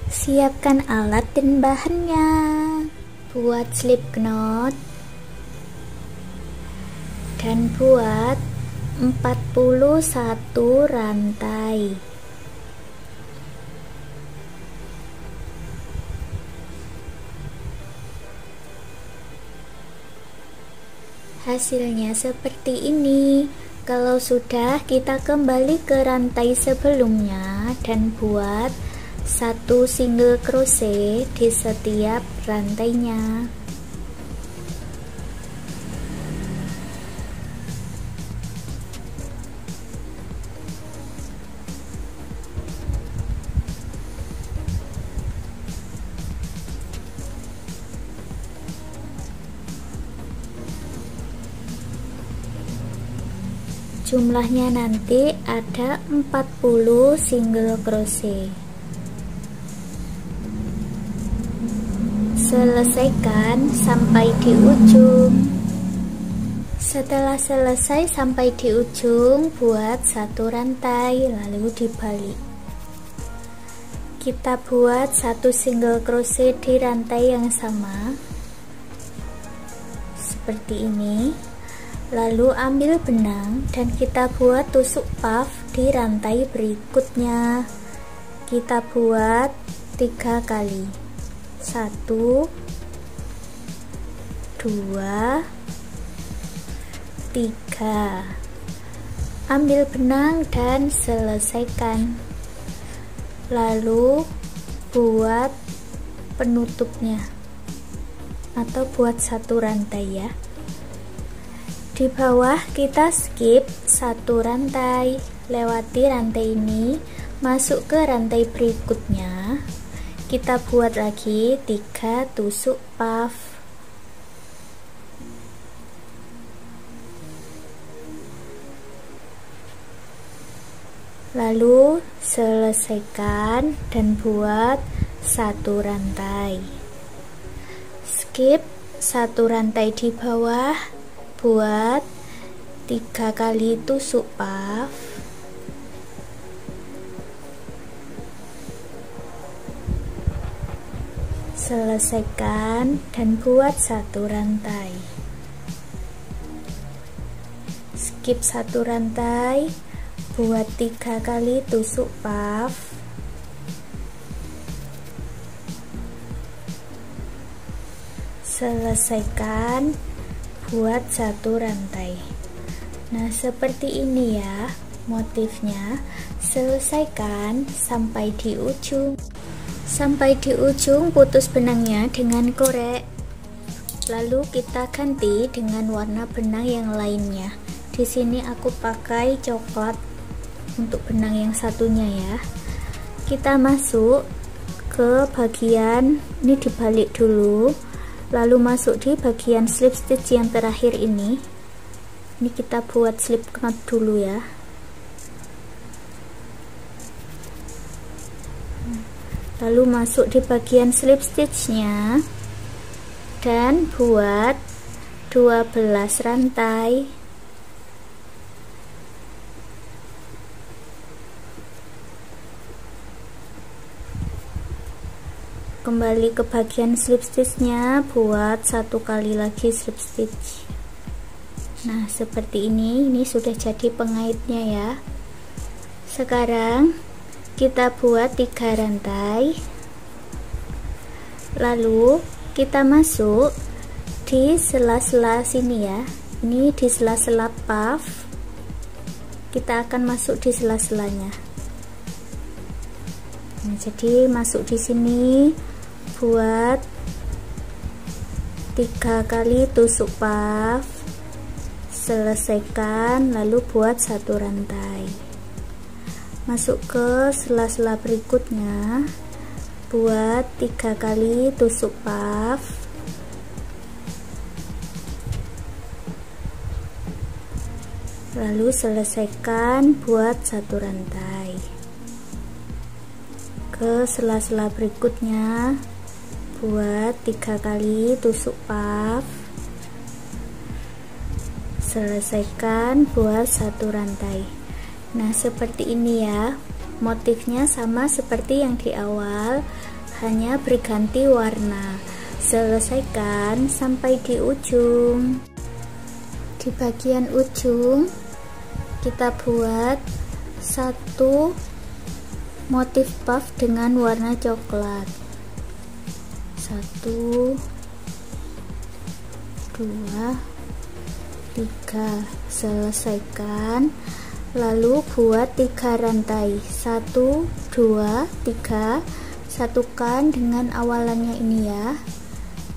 Siapkan alat dan bahannya. Buat slip knot dan buat 41 rantai. Hasilnya seperti ini. Kalau sudah, kita kembali ke rantai sebelumnya dan buat 1 single crochet di setiap rantainya. Jumlahnya nanti ada 40 single crochet. Selesaikan sampai di ujung. Setelah selesai sampai di ujung, buat 1 rantai lalu dibalik. Kita buat 1 single crochet di rantai yang sama seperti ini. Lalu ambil benang dan kita buat tusuk puff di rantai berikutnya. Kita buat 3 kali. 1 2 3. Ambil benang dan selesaikan. Lalu buat penutupnya atau buat 1 rantai ya. Di bawah kita skip 1 rantai, lewati rantai ini, masuk ke rantai berikutnya. Kita buat lagi 3 tusuk puff. Lalu selesaikan dan buat 1 rantai. Skip 1 rantai di bawah, buat 3 kali tusuk puff. Selesaikan dan buat 1 rantai. Skip 1 rantai, buat 3 kali tusuk puff. Selesaikan, buat 1 rantai. Nah, seperti ini ya motifnya. Selesaikan sampai di ujung. Sampai di ujung, putus benangnya dengan korek. Lalu kita ganti dengan warna benang yang lainnya. Di sini aku pakai coklat untuk benang yang satunya ya. Kita masuk ke bagian ini, dibalik dulu. Lalu masuk di bagian slip stitch yang terakhir ini. Ini kita buat slip knot dulu ya. Lalu masuk di bagian slip stitchnya dan buat 12 rantai. Kembali ke bagian slip stitchnya, buat 1 kali lagi slip stitch. Nah, seperti ini sudah jadi pengaitnya ya. Sekarang kita buat 3 rantai. Lalu kita masuk di sela-sela sini ya. Ini di sela-sela puff. Kita akan masuk di sela-selanya. Nah, jadi masuk di sini, buat 3 kali tusuk puff. Selesaikan, lalu buat 1 rantai. Masuk ke sela-sela berikutnya, buat 3 kali tusuk puff. Lalu selesaikan, buat 1 rantai. Ke sela-sela berikutnya, buat 3 kali tusuk puff. Selesaikan, buat 1 rantai. Nah, seperti ini ya motifnya, sama seperti yang di awal. hanya berganti warna. Selesaikan sampai di ujung. Di bagian ujung kita buat satu motif puff dengan warna coklat. 1 2 3. Selesaikan, lalu buat 3 rantai. 1 2 3. Satukan dengan awalannya ini ya,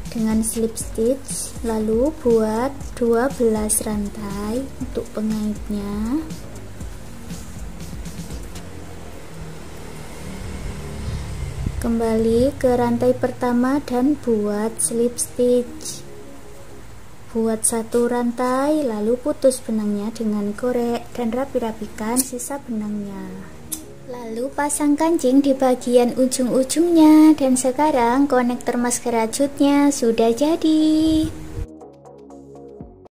dengan slip stitch, lalu buat 12 rantai untuk pengaitnya. Kembali ke rantai pertama dan buat slip stitch. Buat 1 rantai, lalu putus benangnya dengan korek dan rapi-rapikan sisa benangnya. Lalu pasang kancing di bagian ujung-ujungnya, dan sekarang konektor masker rajutnya sudah jadi.